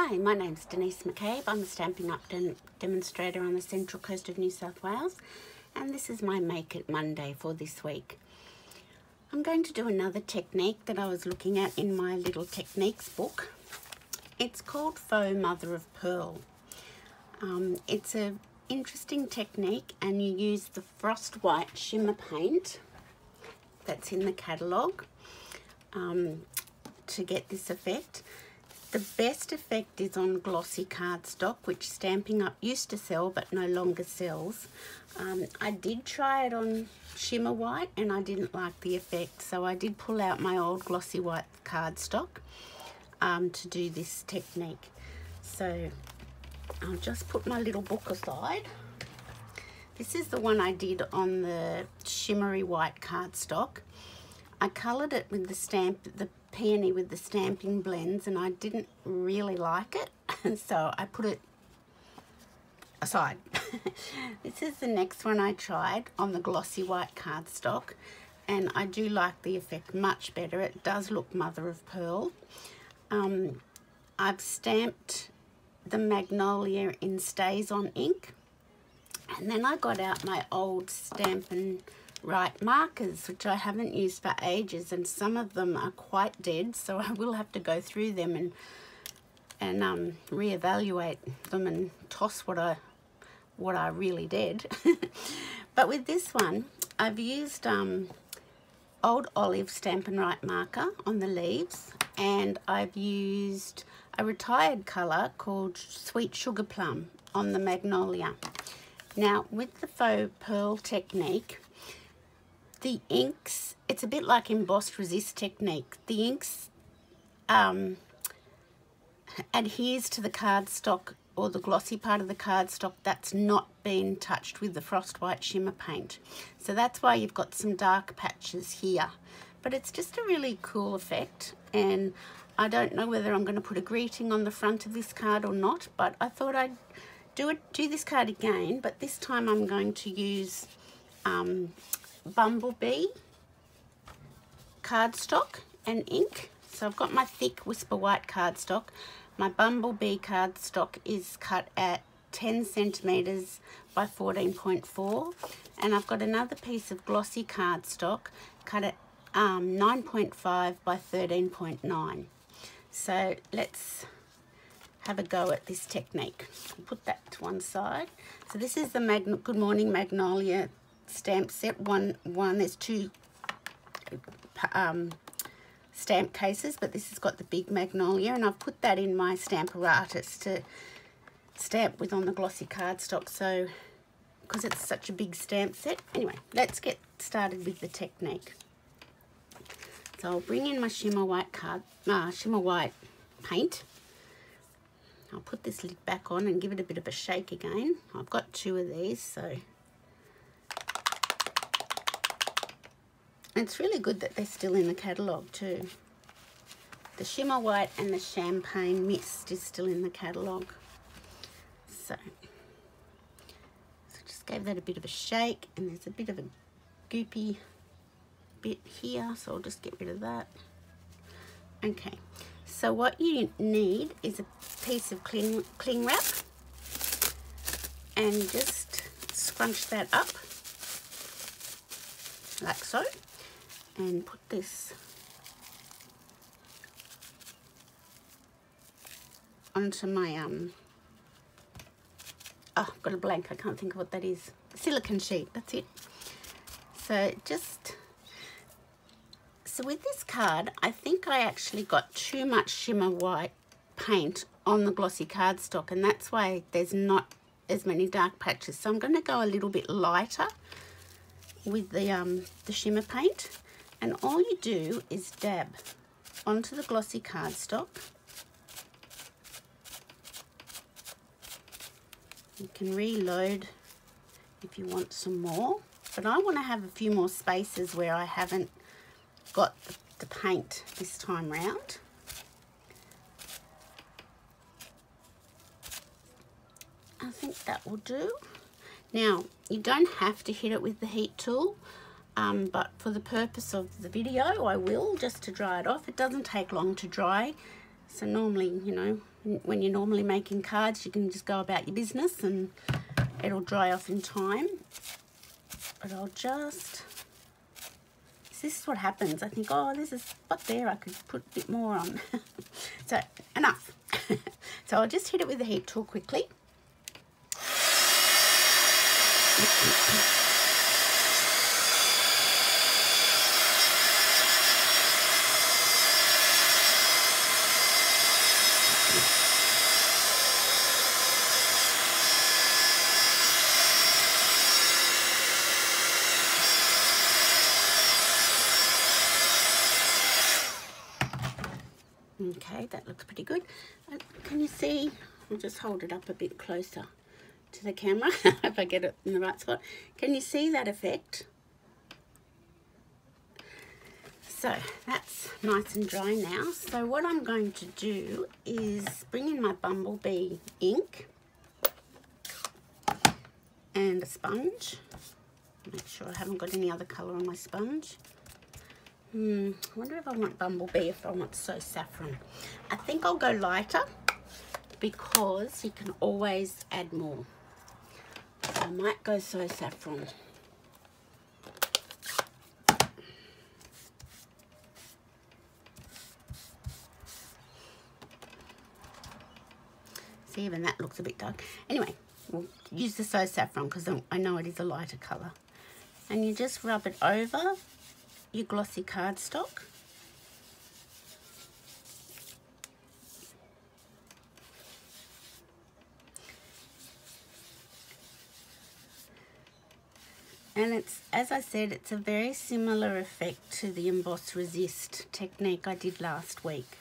Hi, my name's Denise MacCabe. I'm a Stampin' Up demonstrator on the Central Coast of New South Wales, and this is my Make It Monday for this week. I'm going to do another technique that I was looking at in my little techniques book. It's called Faux Mother of Pearl. It's an interesting technique, and you use the Frost White shimmer paint that's in the catalogue to get this effect. The best effect is on glossy cardstock, which Stampin' Up used to sell but no longer sells. I did try it on shimmer white and I didn't like the effect, so I did pull out my old glossy white cardstock to do this technique. So I'll just put my little book aside. This is the one I did on the shimmery white cardstock. I coloured it with the peony with the stamping blends, and I didn't really like it, and so I put it aside. This is the next one I tried on the glossy white cardstock, and I do like the effect much better. It does look mother of pearl. I've stamped the magnolia in Stays On ink, and then I got out my old Stampin' Right markers, which I haven't used for ages, and some of them are quite dead, so I will have to go through them and reevaluate them and toss what I really did. But with this one, I've used old olive Stampin' Right marker on the leaves, and I've used a retired colour called Sweet Sugar Plum on the magnolia. Now, with the faux pearl technique, the inks, it's a bit like embossed resist technique. The inks adheres to the cardstock, or the glossy part of the cardstock that's not been touched with the Frost White shimmer paint. So that's why you've got some dark patches here. But it's just a really cool effect, and I don't know whether I'm going to put a greeting on the front of this card or not, but I thought I'd do this card again, but this time I'm going to use Bumblebee cardstock and ink. So I've got my thick Whisper White cardstock. My Bumblebee cardstock is cut at 10 centimeters by 14.4, and I've got another piece of glossy cardstock cut at 9.5 by 13.9. So let's have a go at this technique. I'll put that to one side. So this is the Good Morning Magnolia stamp set one. There's two stamp cases, but this has got the big magnolia, and I've put that in my Stamparatus to stamp with on the glossy cardstock, so because it's such a big stamp set. Anyway, let's get started with the technique. So I'll bring in my shimmer white paint. I'll put this lid back on and give it a bit of a shake again. I've got two of these, so it's really good that they're still in the catalogue too. The shimmer white and the champagne mist is still in the catalogue. So just gave that a bit of a shake, and there's a bit of a goopy bit here, so I'll just get rid of that. Okay, so what you need is a piece of cling wrap, and just scrunch that up like so, and put this onto my I've got a blank, I can't think of what that is. Silicone sheet, that's it. So with this card, I think I actually got too much shimmer white paint on the glossy cardstock, and that's why there's not as many dark patches. So I'm going to go a little bit lighter with the shimmer paint, and all you do is dab onto the glossy cardstock. You can reload if you want some more, but I want to have a few more spaces where I haven't got the paint this time round. I think that will do. Now, you don't have to hit it with the heat tool, but for the purpose of the video I will, just to dry it off. It doesn't take long to dry, So normally, you know, when you're normally making cards, you can just go about your business and it'll dry off in time. But I'll just, this is what happens. I think, oh, there's a spot there, I could put a bit more on. So enough. So I'll just hit it with the heat tool quickly. Okay, that looks pretty good. Can you see? I'll just hold it up a bit closer to the camera if I get it in the right spot. Can you see that effect? So that's nice and dry now. So what I'm going to do is bring in my Bumblebee ink and a sponge. Make sure I haven't got any other colour on my sponge. I wonder if I want Bumblebee, if I want So Saffron. I think I'll go lighter because you can always add more. So I might go So Saffron. See, even that looks a bit dark. Anyway, we'll use the So Saffron because I know it is a lighter colour. And you just rub it over your glossy cardstock. And it's, as I said, it's a very similar effect to the emboss resist technique I did last week.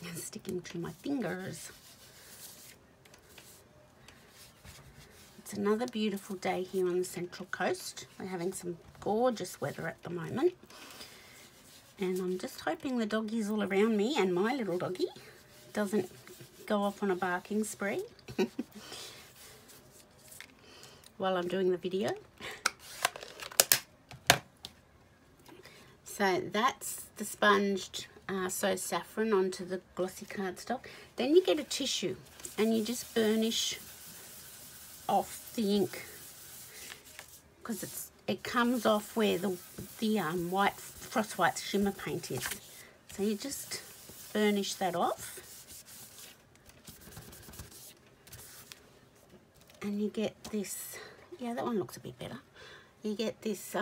And sticking to my fingers. It's another beautiful day here on the Central Coast. We're having some gorgeous weather at the moment. And I'm just hoping the doggies all around me and my little doggie doesn't go off on a barking spree while I'm doing the video. So that's the sponged So Saffron onto the glossy cardstock. Then you get a tissue and you just burnish off the ink because it comes off where the white frost white shimmer paint is. So you just burnish that off, and you get this. Yeah, that one looks a bit better. You get this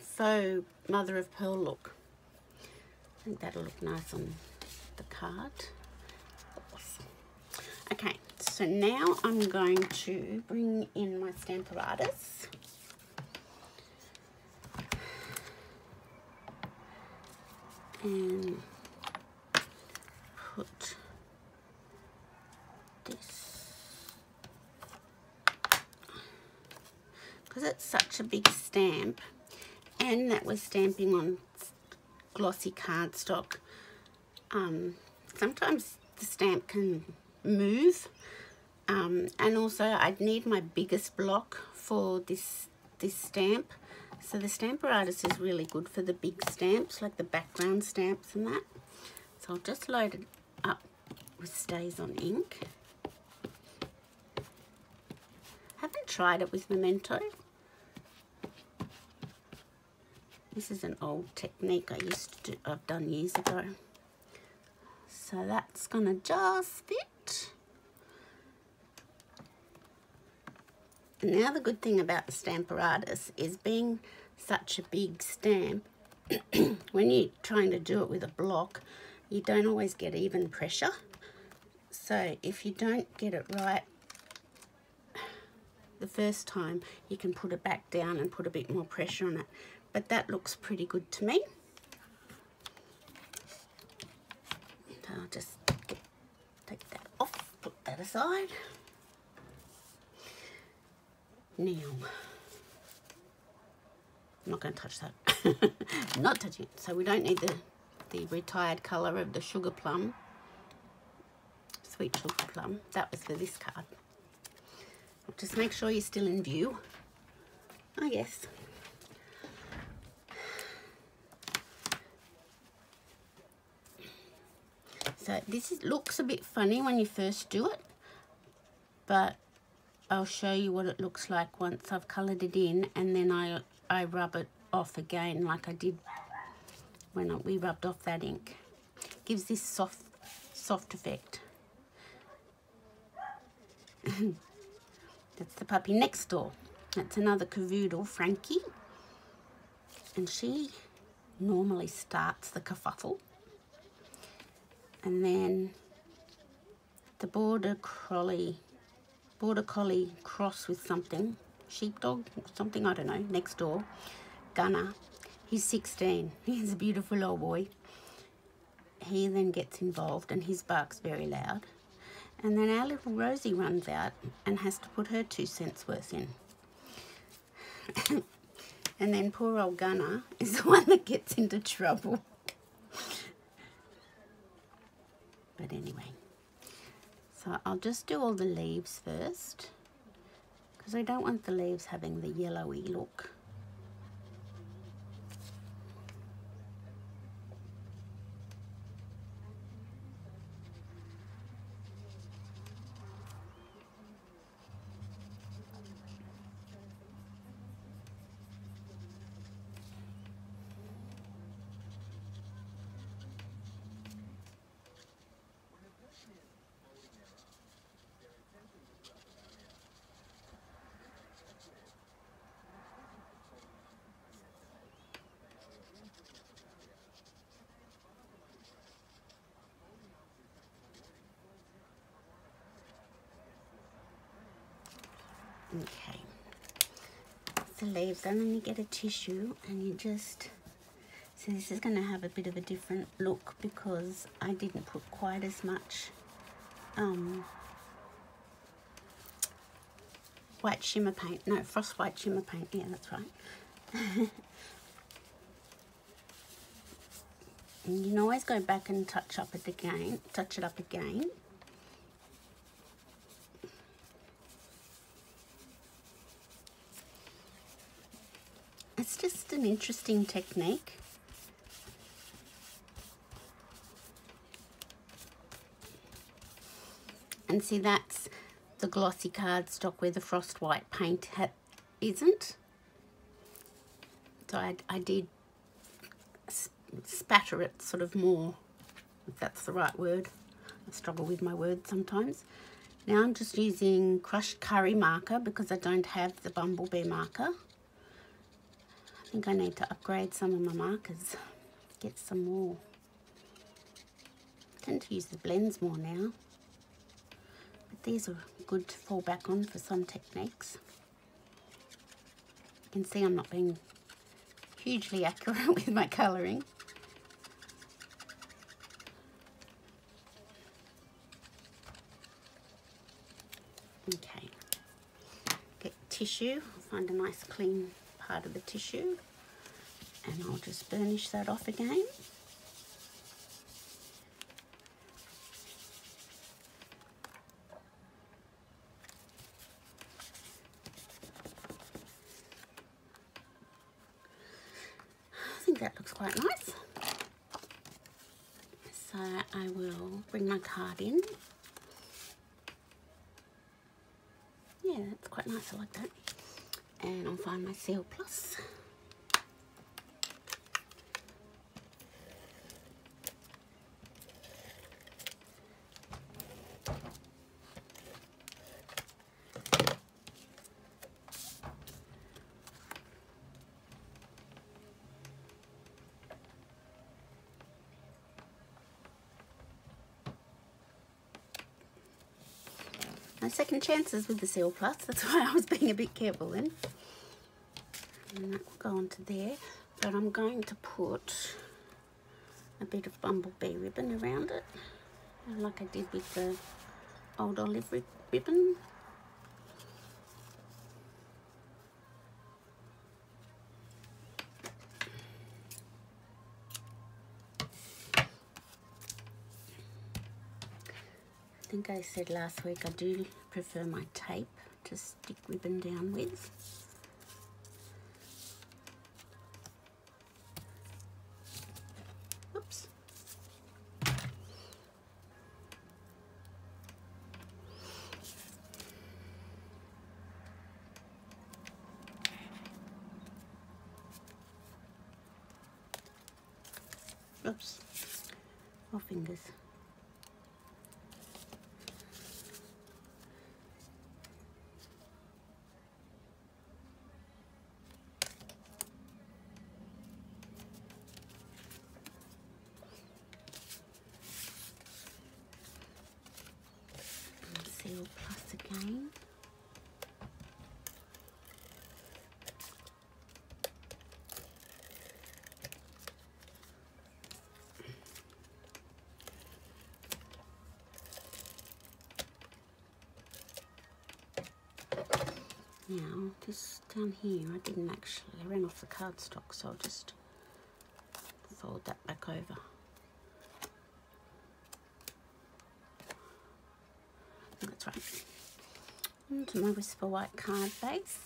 faux mother of pearl look. I think that'll look nice on the card. Okay, so now I'm going to bring in my Stamparatus. And put this, because it's such a big stamp, and that we're stamping on glossy cardstock. Sometimes the stamp can move, and also I'd need my biggest block for this stamp. So the Stamparatus is really good for the big stamps, like the background stamps and that. So I'll just load it up with Stays on ink. Haven't tried it with Memento. This is an old technique I've done years ago. So that's gonna just fit. And now the good thing about the Stamparatus is being such a big stamp, when you're trying to do it with a block, you don't always get even pressure. So if you don't get it right the first time, you can put it back down and put a bit more pressure on it. But that looks pretty good to me. So I'll just take that off, put that aside. Now, I'm not going to touch that. Not touching it. So we don't need the retired colour of the sugar plum, sweet sugar plum. That was for this card. Just make sure you're still in view. Oh yes. So looks a bit funny when you first do it, but I'll show you what it looks like once I've coloured it in, and then I rub it off again like I did when we rubbed off that ink. Gives this soft effect. That's the puppy next door. That's another cavoodle, Frankie, and she normally starts the kerfuffle. And then the border collie cross with something, sheepdog, something, I don't know, next door, Gunner. He's 16. He's a beautiful old boy. He then gets involved and his bark's very loud. And then our little Rosie runs out and has to put her 2 cents worth in. And then poor old Gunner is the one that gets into trouble. But anyway, so I'll just do all the leaves first, because I don't want the leaves having the yellowy look. Okay, the leaves, and then you get a tissue and you just, so this is going to have a bit of a different look because I didn't put quite as much white shimmer paint, no, frost white shimmer paint, yeah, that's right. And you can always go back and touch it up again. It's just an interesting technique. And see, that's the glossy cardstock where the frost white paint isn't. So I did spatter it sort of more, if that's the right word. I struggle with my words sometimes. Now I'm just using crushed curry marker because I don't have the bumblebee marker. I think I need to upgrade some of my markers, get some more. I tend to use the blends more now, but these are good to fall back on for some techniques. You can see I'm not being hugely accurate with my colouring. Okay, get tissue, find a nice clean part of the tissue, and I'll just burnish that off again. I think that looks quite nice. So I will bring my card in. Yeah, that's quite nice, I like that. And I'll find my Seal Plus. No second chances with the Seal Plus, that's why I was being a bit careful then. And that will go onto there, but I'm going to put a bit of bumblebee ribbon around it, like I did with the old olive ribbon. I think I said last week I do prefer my tape to stick ribbon down with. Oops. Oops, more fingers. Seal plus again. Now, just down here, I ran off the cardstock, so I'll just fold that back over. That's right. Onto my Whisper White card base.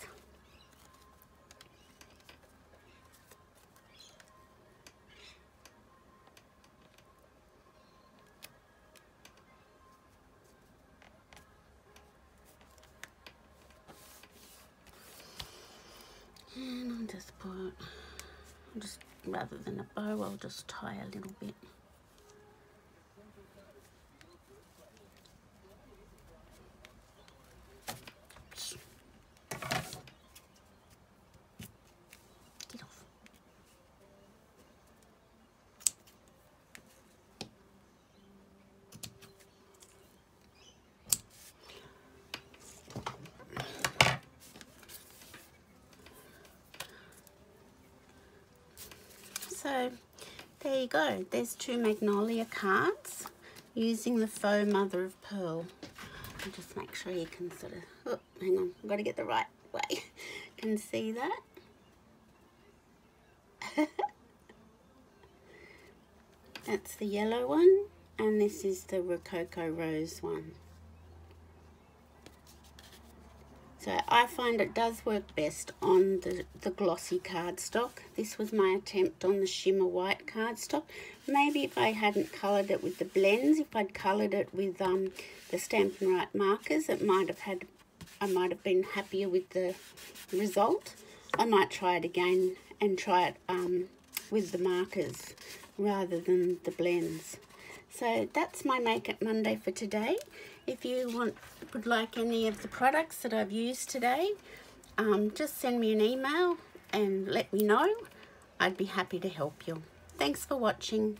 And I'll just rather than a bow, I'll just tie a little bit. Get off. So there you go, there's 2 Magnolia cards using the Faux Mother of Pearl. I'll just make sure you can sort of, oh, hang on, I've got to get the right way. Can see that? That's the yellow one, and this is the Rococo Rose one. So I find it does work best on the glossy cardstock. This was my attempt on the shimmer white cardstock. Maybe if I hadn't coloured it with the blends, if I'd coloured it with the Stampin' Right markers, I might have been happier with the result. I might try it again and try it with the markers rather than the blends. So that's my Make It Monday for today. If you would like any of the products that I've used today, just send me an email and let me know. I'd be happy to help you. Thanks for watching.